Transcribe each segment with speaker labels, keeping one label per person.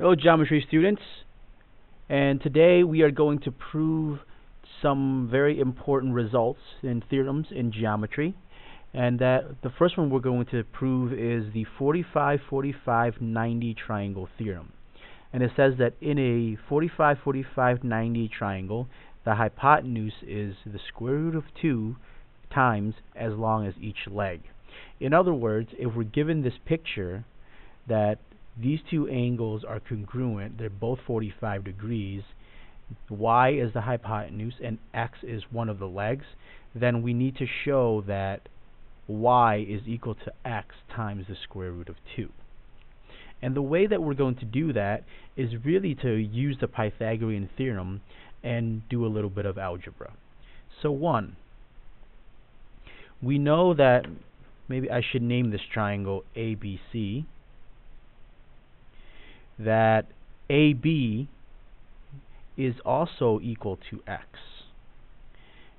Speaker 1: Hello geometry students, and today we are going to prove some very important results in theorems in geometry, and that the first one we're going to prove is the 45-45-90 triangle theorem. And it says that in a 45-45-90 triangle, the hypotenuse is the square root of 2 times as long as each leg. In other words, if we're given this picture that these two angles are congruent, they're both 45 degrees, y is the hypotenuse and x is one of the legs, then we need to show that y is equal to x times the square root of 2. And the way that we're going to do that is really to use the Pythagorean theorem and do a little bit of algebra. So one, we know that, maybe I should name this triangle ABC, that AB is also equal to x.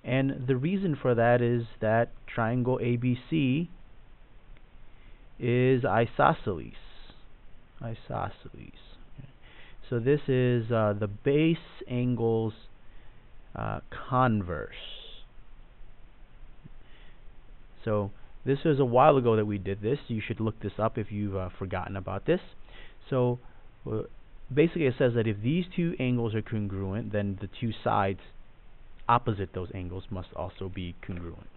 Speaker 1: And the reason for that is that triangle ABC is isosceles. So this is the base angle's converse. So this was a while ago that we did this. You should look this up if you've forgotten about this. So basically it says that if these two angles are congruent, then the two sides opposite those angles must also be congruent.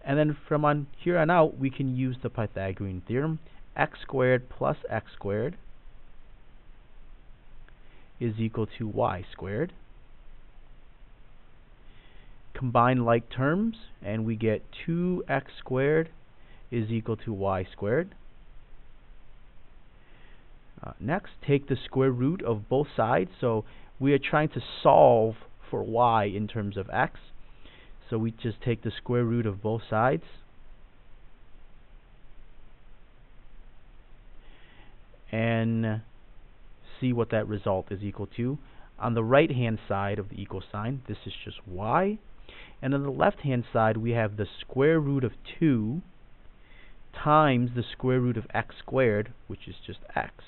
Speaker 1: And then from on here on out, we can use the Pythagorean theorem. X squared plus x squared is equal to y squared. Combine like terms, and we get 2x squared is equal to y squared. Next, take the square root of both sides. So we are trying to solve for y in terms of x. So we just take the square root of both sides. And see what that result is equal to. On the right hand side of the equal sign, this is just y. And on the left hand side, we have the square root of 2 times the square root of x squared, which is just x.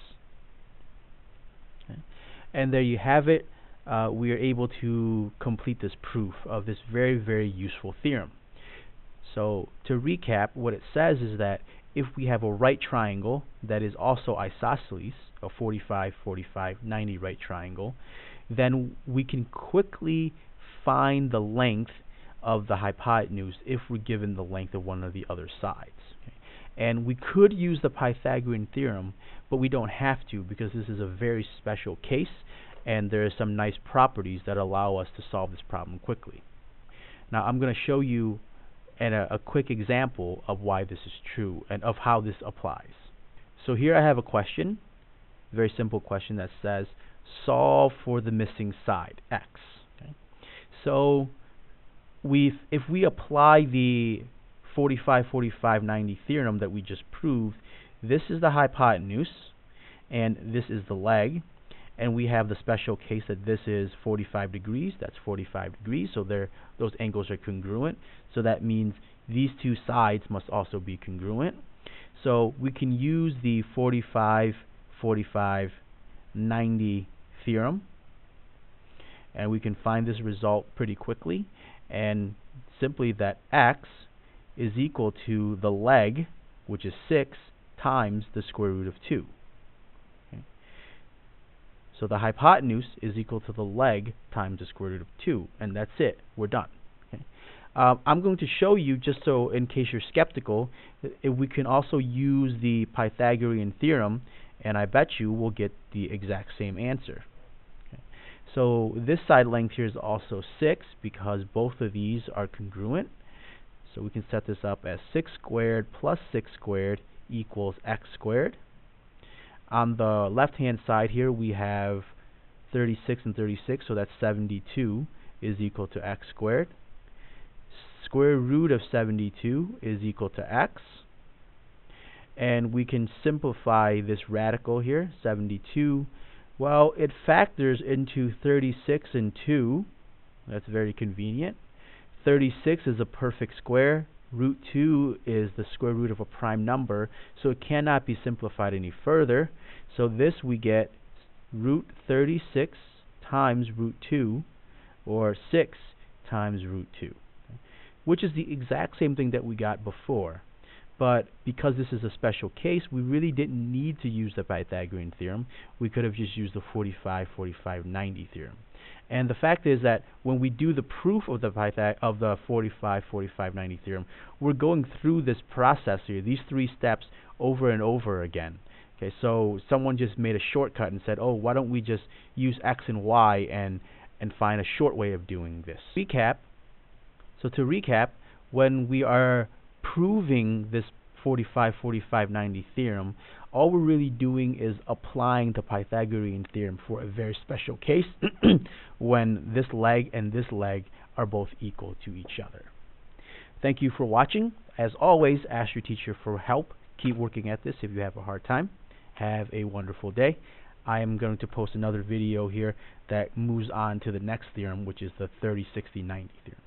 Speaker 1: Okay. And there you have it. We are able to complete this proof of this very, very useful theorem. So to recap, what it says is that if we have a right triangle that is also isosceles, a 45-45-90 right triangle, then we can quickly find the length of the hypotenuse if we're given the length of one of the other sides. Okay. And we could use the Pythagorean theorem, but we don't have to, because this is a very special case, and there are some nice properties that allow us to solve this problem quickly. Now I'm going to show you a quick example of why this is true and of how this applies. So here I have a question, a very simple question that says solve for the missing side, x. Okay. So if we apply the 45-45-90 theorem that we just proved, this is the hypotenuse and this is the leg, and we have the special case that this is 45 degrees, that's 45 degrees, so those angles are congruent. So that means these two sides must also be congruent. So we can use the 45-45-90 theorem, and we can find this result pretty quickly. And simply that x is equal to the leg, which is 6, times the square root of 2. So the hypotenuse is equal to the leg times the square root of 2, and that's it. We're done. Okay. I'm going to show you, just so in case you're skeptical, if we can also use the Pythagorean theorem, and I bet you we'll get the exact same answer. Okay. So this side length here is also 6 because both of these are congruent. So we can set this up as 6 squared plus 6 squared equals x squared. On the left-hand side here, we have 36 and 36, so that's 72 is equal to x squared. Square root of 72 is equal to x. And we can simplify this radical here, 72. Well, it factors into 36 and 2. That's very convenient. 36 is a perfect square. Root 2 is the square root of a prime number, so it cannot be simplified any further. So this we get root 36 times root 2, or 6 times root 2, which is the exact same thing that we got before. But because this is a special case, we really didn't need to use the Pythagorean theorem. We could have just used the 45-45-90 theorem. And the fact is that when we do the proof of the 45-45-90 theorem, we're going through this process here, these three steps, over and over again. Okay, so someone just made a shortcut and said, oh, why don't we just use x and y and find a short way of doing this. So to recap, when we are proving this 45-45-90 theorem, all we're really doing is applying the Pythagorean theorem for a very special case when this leg and this leg are both equal to each other. Thank you for watching. As always, ask your teacher for help. Keep working at this if you have a hard time. Have a wonderful day. I am going to post another video here that moves on to the next theorem, which is the 30-60-90 theorem.